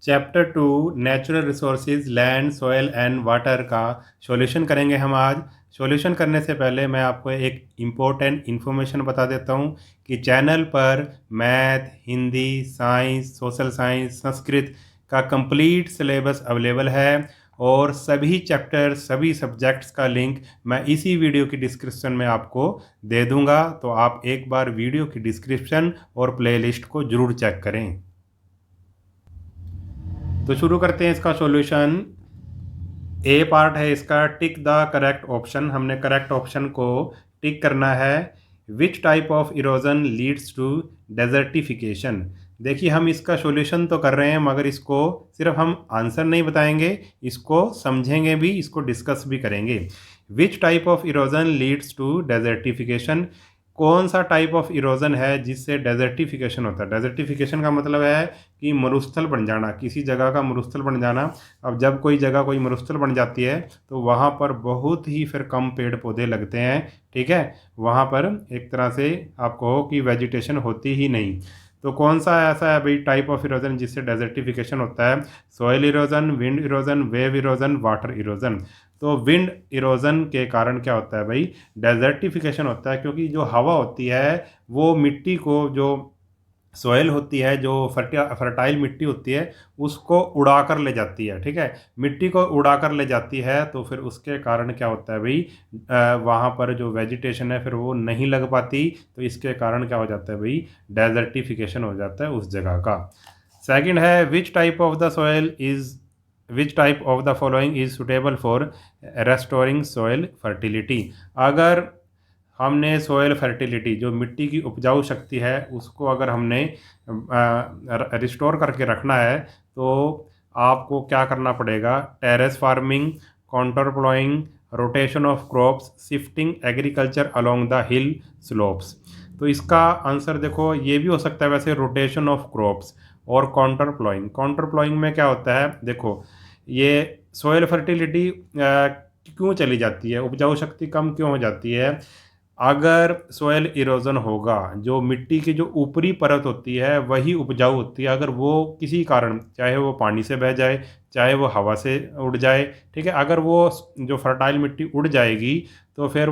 Chapter 2 natural resources land soil and water का solution करेंगे हम आज। सॉल्यूशन करने से पहले मैं आपको एक इम्पोर्टेंट इन्फॉर्मेशन बता देता हूँ कि चैनल पर math, Hindi, science, social science, Sanskrit का कंप्लीट सिलेबस अवेलेबल है और सभी चैप्टर सभी सब्जेक्ट्स का लिंक मैं इसी वीडियो की डिस्क्रिप्शन में आपको दे दूँगा। तो आप एक बार वीडियो की डिस्क्रिप्शन और प्लेलिस्ट को ज़रूर चेक करें। तो शुरू करते हैं इसका सॉल्यूशन। ए पार्ट है इसका टिक द करेक्ट ऑप्शन। हमने करेक्ट ऑप्शन को टिक करना है। Which type of erosion leads to desertification. देखिए हम इसका सॉल्यूशन तो कर रहे हैं मगर इसको सिर्फ हम आंसर नहीं बताएंगे, इसको समझेंगे भी, इसको डिस्कस भी करेंगे। Which type of erosion leads to desertification. कौन सा टाइप ऑफ इरोजन है जिससे डेजर्टिफिकेशन होता है। डेजर्टिफिकेशन का मतलब है कि मरुस्थल बन जाना, किसी जगह का मरुस्थल बन जाना। अब जब कोई जगह कोई मरुस्थल बन जाती है तो वहाँ पर बहुत ही फिर कम पेड़ पौधे लगते हैं, ठीक है। वहाँ पर एक तरह से आप कहो कि वेजिटेशन होती ही नहीं। तो कौन सा ऐसा है भाई टाइप ऑफ इरोजन जिससे डेजर्टिफिकेशन होता है। Soil erosion, wind erosion, wave erosion, water erosion. तो विंड इरोजन के कारण क्या होता है भाई, डेजर्टिफिकेशन होता है, क्योंकि जो हवा होती है वो मिट्टी को, जो सॉइल होती है, जो फर्टाइल मिट्टी होती है, उसको उड़ा कर ले जाती है, ठीक है। मिट्टी को उड़ा कर ले जाती है तो फिर उसके कारण क्या होता है भाई, वहाँ पर जो वेजिटेशन है फिर वो नहीं लग पाती। तो इसके कारण क्या हो जाता है भाई, डेजर्टिफिकेशन हो जाता है उस जगह का। सेकंड है which type of the soil is which type of the following is suitable for restoring soil fertility. अगर हमने सॉइल फर्टिलिटी, जो मिट्टी की उपजाऊ शक्ति है, उसको अगर हमने रिस्टोर करके रखना है तो आपको क्या करना पड़ेगा। Terrace farming, contour ploughing, rotation of crops, shifting agriculture along the hill slopes. तो इसका आंसर देखो ये भी हो सकता है वैसे, रोटेशन ऑफ क्रॉप्स और काउंटर प्लॉइंग। काउंटर प्लॉइंग में क्या होता है, देखो ये सॉइल फर्टिलिटी क्यों चली जाती है, उपजाऊ शक्ति कम क्यों हो जाती है। अगर सॉइल इरोजन होगा, जो मिट्टी की जो ऊपरी परत होती है वही उपजाऊ होती है, अगर वो किसी कारण, चाहे वो पानी से बह जाए, चाहे वो हवा से उड़ जाए, ठीक है, अगर वो जो फर्टाइल मिट्टी उड़ जाएगी तो फिर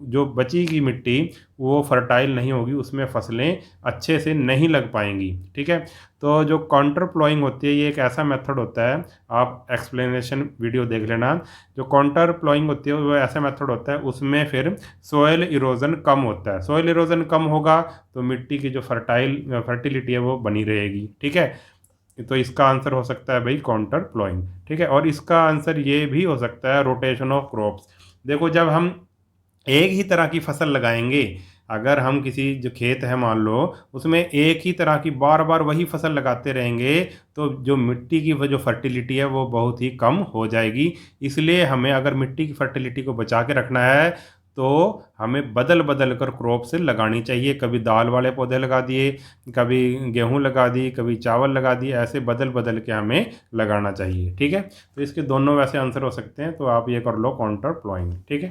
जो बचेगी मिट्टी वो फर्टाइल नहीं होगी, उसमें फसलें अच्छे से नहीं लग पाएंगी, ठीक है। तो जो काउंटर प्लॉइंग होती है ये एक ऐसा मेथड होता है, आप एक्सप्लेनेशन वीडियो देख लेना। जो काउंटर प्लॉइंग होती है वो ऐसा मेथड होता है, उसमें फिर सॉइल इरोजन कम होता है। सॉइल इरोजन कम होगा तो मिट्टी की जो फर्टिलिटी है वो बनी रहेगी, ठीक है। तो इसका आंसर हो सकता है भाई काउंटर प्लॉइंग, ठीक है। और इसका आंसर ये भी हो सकता है रोटेशन ऑफ क्रॉप्स। देखो जब हम एक ही तरह की फसल लगाएंगे, अगर हम किसी जो खेत है मान लो उसमें एक ही तरह की बार बार वही फसल लगाते रहेंगे तो जो मिट्टी की वो जो फर्टिलिटी है वो बहुत ही कम हो जाएगी। इसलिए हमें अगर मिट्टी की फर्टिलिटी को बचा के रखना है तो हमें बदल बदल कर क्रॉप से लगानी चाहिए। कभी दाल वाले पौधे लगा दिए, कभी गेहूं लगा दी, कभी चावल लगा दिए, ऐसे बदल बदल के हमें लगाना चाहिए, ठीक है। तो इसके दोनों वैसे आंसर हो सकते हैं, तो आप ये कर लो काउंटर प्लॉइंग, ठीक है।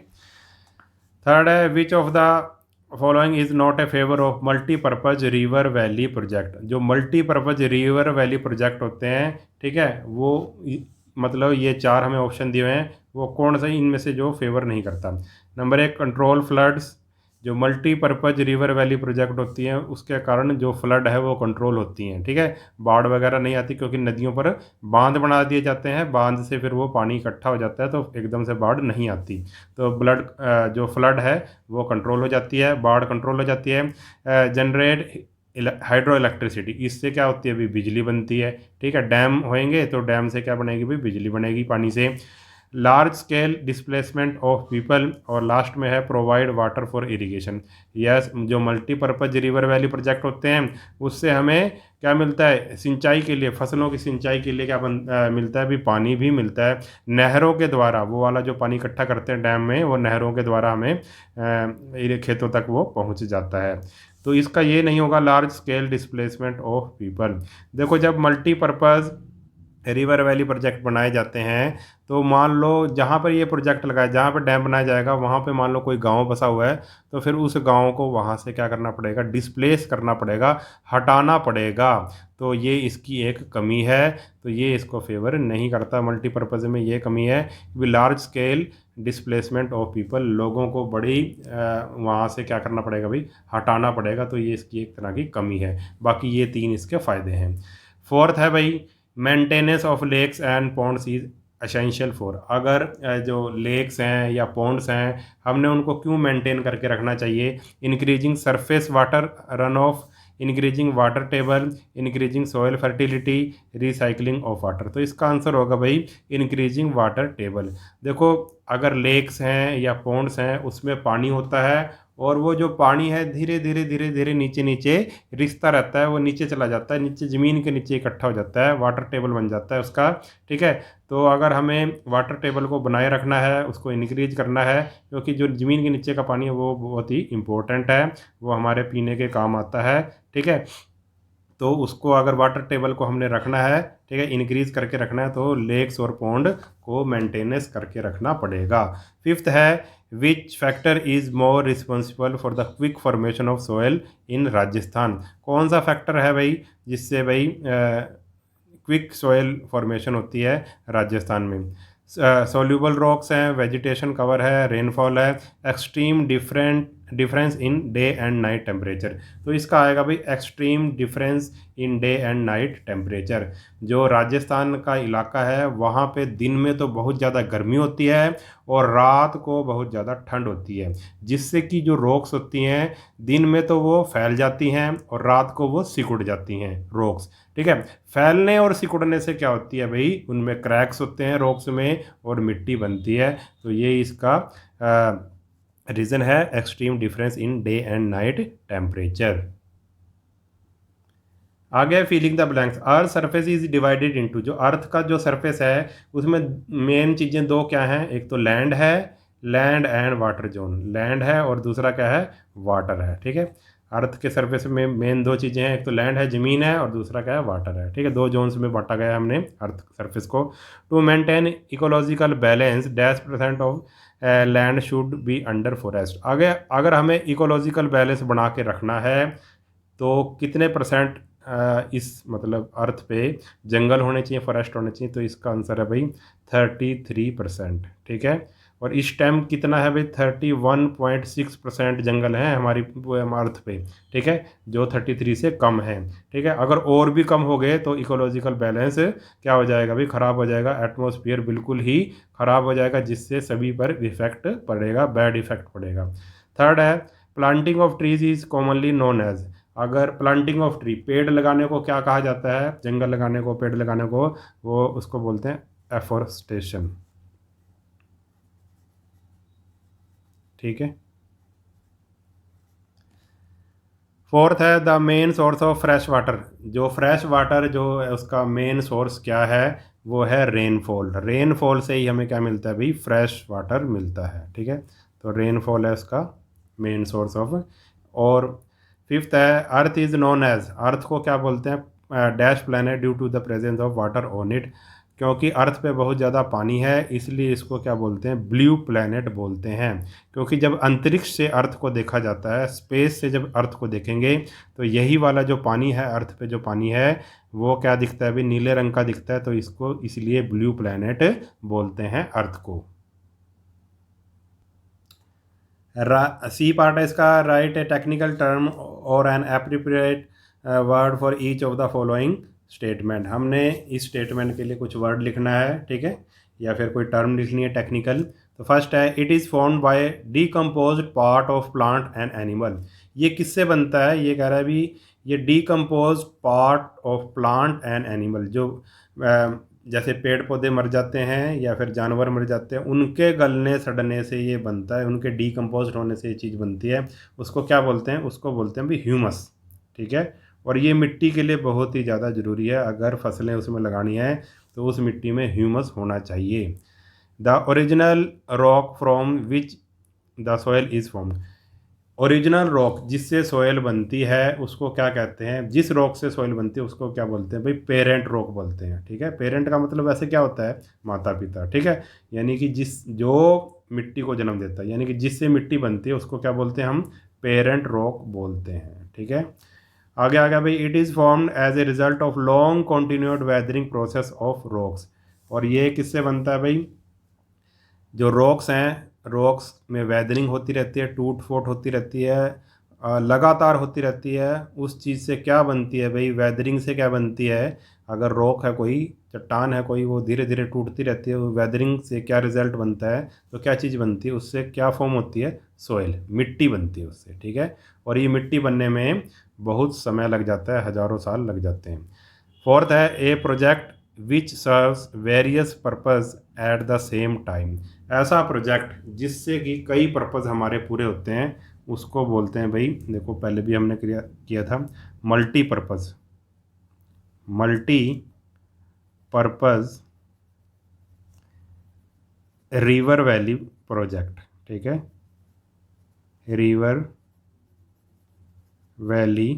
थर्ड है which of the following is not a favour of multipurpose river valley project. जो मल्टीपर्पज रिवर वैली प्रोजेक्ट होते हैं, ठीक है, वो मतलब ये चार हमें ऑप्शन दिए हुए हैं, वो कौन सा इनमें से जो फेवर नहीं करता। नंबर एक कंट्रोल फ्लड्स। जो मल्टीपर्पज रिवर वैली प्रोजेक्ट होती हैं उसके कारण जो फ्लड है वो कंट्रोल होती हैं, ठीक है। बाढ़ वगैरह नहीं आती क्योंकि नदियों पर बांध बना दिए जाते हैं, बांध से फिर वो पानी इकट्ठा हो जाता है तो एकदम से बाढ़ नहीं आती। तो जो फ्लड है वो कंट्रोल हो जाती है, बाढ़ कंट्रोल हो जाती है। जनरेट हाइड्रो इलेक्ट्रिसिटी, इससे क्या होती है, अभी बिजली बनती है, ठीक है। डैम होएंगे तो डैम से क्या बनेगी, भी बिजली बनेगी पानी से। Large scale displacement of people, और लास्ट में है provide water for irrigation. Yes, जो मल्टीपर्पज रिवर वैली प्रोजेक्ट होते हैं उससे हमें क्या मिलता है, सिंचाई के लिए, फसलों की सिंचाई के लिए क्या मिलता है, भी पानी भी मिलता है। नहरों के द्वारा वो वाला जो पानी इकट्ठा करते हैं डैम में, वो नहरों के द्वारा हमें खेतों तक वो पहुंच जाता है। तो इसका ये नहीं होगा large scale displacement of people. देखो जब मल्टीपर्पज़ रिवर वैली प्रोजेक्ट बनाए जाते हैं, तो मान लो जहाँ पर ये प्रोजेक्ट लगा है, जहाँ पर डैम बनाया जाएगा वहाँ पे मान लो कोई गांव बसा हुआ है, तो फिर उस गांव को वहाँ से क्या करना पड़ेगा, डिस्प्लेस करना पड़ेगा, हटाना पड़ेगा। तो ये इसकी एक कमी है, तो ये इसको फेवर नहीं करता। मल्टीपर्पज़ में ये कमी है कि large scale displacement of people, लोगों को बड़ी वहाँ से क्या करना पड़ेगा भाई, हटाना पड़ेगा। तो ये इसकी एक तरह की कमी है। बाकी ये 3 इसके फ़ायदे हैं। फोर्थ है भाई, maintenance of lakes and ponds is essential for. अगर जो लेक्स हैं या पॉन्ड्स हैं, हमने उनको क्यों मेंटेन करके रखना चाहिए? Increasing surface water run of, increasing water table, increasing soil fertility, recycling of water. तो इसका आंसर होगा भाई इंक्रीजिंग वाटर टेबल। देखो, अगर लेक्स हैं या पॉन्ड्स हैं उसमें पानी होता है, और वो जो पानी है धीरे धीरे धीरे धीरे नीचे नीचे रिसता रहता है, वो नीचे चला जाता है, नीचे ज़मीन के नीचे इकट्ठा हो जाता है, वाटर टेबल बन जाता है उसका। ठीक है, तो अगर हमें वाटर टेबल को बनाए रखना है, उसको इंक्रीज करना है, क्योंकि जो ज़मीन के नीचे का पानी है वो बहुत ही इम्पोर्टेंट है, वो हमारे पीने के काम आता है। ठीक है, तो उसको अगर वाटर टेबल को हमने रखना है, ठीक है, इंक्रीज करके रखना है, तो लेक्स और पॉन्ड को मेंटेनेंस करके रखना पड़ेगा। फिफ्थ है, which factor is more responsible for the quick formation of soil in Rajasthan? कौन सा फैक्टर है भाई जिससे भाई क्विक सोयल फॉर्मेशन होती है राजस्थान में? सोल्यूबल रॉक्स हैं, वेजिटेशन कवर है, रेनफॉल है, extreme difference in day and night temperature. तो इसका आएगा भाई extreme difference in day and night temperature. जो राजस्थान का इलाका है वहाँ पे दिन में तो बहुत ज़्यादा गर्मी होती है और रात को बहुत ज़्यादा ठंड होती है, जिससे कि जो रॉक्स होती हैं दिन में तो वो फैल जाती हैं और रात को वो सिकुड़ जाती हैं रॉक्स। ठीक है, फैलने और सिकुड़ने से क्या होती है भाई, उनमें क्रैक्स होते हैं रॉक्स में और मिट्टी बनती है। तो ये इसका रीज़न है, extreme difference in day and night temperature. आगे filling the blanks. Earth surface is divided into, जो अर्थ का जो सरफेस है उसमें मेन चीज़ें 2 क्या हैं, एक तो लैंड है, land and water zone. Land है और दूसरा क्या है, वाटर है। ठीक है, अर्थ के सरफेस में मेन 2 चीज़ें हैं, एक तो लैंड है, ज़मीन है, और दूसरा क्या है, वाटर है। ठीक है, 2 जोन्स में बांटा गया है हमने अर्थ सरफेस को। To maintain ecological balance %, of land should be under forest. आगे अगर हमें इकोलॉजिकल बैलेंस बना के रखना है तो कितने % इस मतलब अर्थ पे जंगल होने चाहिए, फॉरेस्ट होने चाहिए? तो इसका आंसर है भाई 33%। ठीक है, और इस टाइम कितना है भाई, 31.6% जंगल हैं हमारी अर्थ पे। ठीक है, जो 33 से कम है। ठीक है, अगर और भी कम हो गए तो इकोलॉजिकल बैलेंस क्या हो जाएगा भाई, ख़राब हो जाएगा, एटमॉस्फेयर बिल्कुल ही ख़राब हो जाएगा, जिससे सभी पर इफेक्ट पड़ेगा, बैड इफेक्ट पड़ेगा। थर्ड है, planting of trees is commonly known as. अगर प्लांटिंग ऑफ ट्री, पेड़ लगाने को क्या कहा जाता है, जंगल लगाने को, पेड़ लगाने को, वो उसको बोलते हैं एफोरेस्टेशन। ठीक है, फोर्थ है, the main source of fresh water. जो फ्रेश वाटर जो है उसका मेन सोर्स क्या है, वो है रेनफॉल। रेनफॉल से ही हमें क्या मिलता है भाई, फ्रेश वाटर मिलता है। ठीक है, तो रेनफॉल है उसका मेन सोर्स ऑफ। और फिफ्थ है, earth is known as. Earth को क्या बोलते हैं, dash planet due to the presence of water on it. क्योंकि अर्थ पे बहुत ज़्यादा पानी है इसलिए इसको क्या बोलते हैं, ब्लू प्लैनेट बोलते हैं। क्योंकि जब अंतरिक्ष से अर्थ को देखा जाता है, स्पेस से जब अर्थ को देखेंगे, तो यही वाला जो पानी है, अर्थ पे जो पानी है वो क्या दिखता है भाई, नीले रंग का दिखता है, तो इसको इसलिए ब्लू प्लैनेट बोलते हैं अर्थ को। सी पार्ट है इसका, राइट ए टेक्निकल टर्म और N appropriate word for each of the following statement. हमने इस स्टेटमेंट के लिए कुछ वर्ड लिखना है, ठीक है, या फिर कोई टर्म लिखनी है टेक्निकल। तो फर्स्ट है, it is formed by decompose part of plant and animal. ये किससे बनता है, ये कह रहा है भी ये decompose part of plant and animal, जो जैसे पेड़ पौधे मर जाते हैं या फिर जानवर मर जाते हैं, उनके गलने सड़ने से ये बनता है, उनके डीकम्पोज होने से ये चीज़ बनती है। उसको क्या बोलते हैं, उसको बोलते हैं भी ह्यूमस। ठीक है, और ये मिट्टी के लिए बहुत ही ज़्यादा ज़रूरी है। अगर फसलें उसमें लगानी है तो उस मिट्टी में ह्यूमस होना चाहिए। The original rock from which the soil is formed. Original rock जिससे सॉइल बनती है उसको क्या कहते हैं, जिस रॉक से सॉइल बनती है उसको क्या बोलते हैं भाई, पेरेंट रॉक बोलते हैं। ठीक है, पेरेंट का मतलब वैसे क्या होता है, माता पिता। ठीक है, यानी कि जो मिट्टी को जन्म देता है, यानी कि जिससे मिट्टी बनती है उसको क्या बोलते हैं हम, पेरेंट रॉक बोलते हैं। ठीक है, आगे आ गया भाई, it is formed as a result of long continued weathering process of rocks. और ये किससे बनता है भाई, जो रॉक्स हैं, रॉक्स में वेदरिंग होती रहती है, टूट फूट होती रहती है, लगातार होती रहती है। उस चीज़ से क्या बनती है भाई, वेदरिंग से क्या बनती है, अगर रॉक है कोई, चट्टान है कोई, वो धीरे धीरे टूटती रहती है, वेदरिंग से क्या रिजल्ट बनता है, तो क्या चीज़ बनती है, उससे क्या फॉर्म होती है, सॉइल, मिट्टी बनती है उससे। ठीक है, और ये मिट्टी बनने में बहुत समय लग जाता है, हज़ारों साल लग जाते हैं। फोर्थ है, a project which serves various purpose at the same time. ऐसा प्रोजेक्ट जिससे कि कई पर्पस हमारे पूरे होते हैं उसको बोलते हैं भाई, देखो पहले भी हमने किया था, multipurpose, multi purpose river valley project. ठीक है, रिवर वैली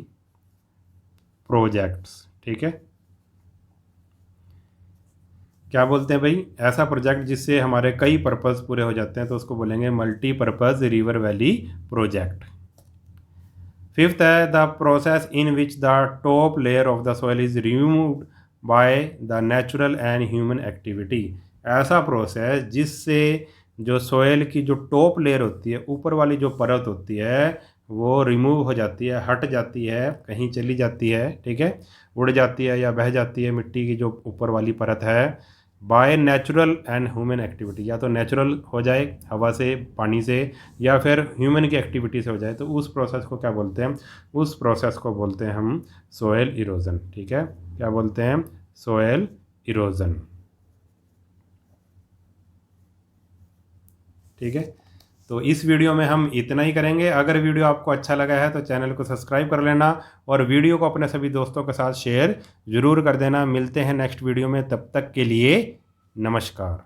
प्रोजेक्ट्स। ठीक है, क्या बोलते हैं भाई, ऐसा प्रोजेक्ट जिससे हमारे कई पर्पस पूरे हो जाते हैं तो उसको बोलेंगे multipurpose river valley project. Fifth है, the process in which the top layer of the soil is removed by the natural and human activity. ऐसा प्रोसेस जिससे जो सॉइल की जो टॉप लेयर होती है, ऊपर वाली जो परत होती है, वो रिमूव हो जाती है, हट जाती है, कहीं चली जाती है। ठीक है, उड़ जाती है या बह जाती है मिट्टी की जो ऊपर वाली परत है, by natural and human activity. या तो नेचुरल हो जाए हवा से, पानी से, या फिर ह्यूमन की एक्टिविटी से हो जाए, तो उस प्रोसेस को क्या बोलते हैं, उस प्रोसेस को बोलते हैं हम सोयल इरोजन। ठीक है, क्या बोलते हैं, सोयल इरोजन। ठीक है, तो इस वीडियो में हम इतना ही करेंगे। अगर वीडियो आपको अच्छा लगा है तो चैनल को सब्सक्राइब कर लेना और वीडियो को अपने सभी दोस्तों के साथ शेयर ज़रूर कर देना। मिलते हैं नेक्स्ट वीडियो में, तब तक के लिए नमस्कार।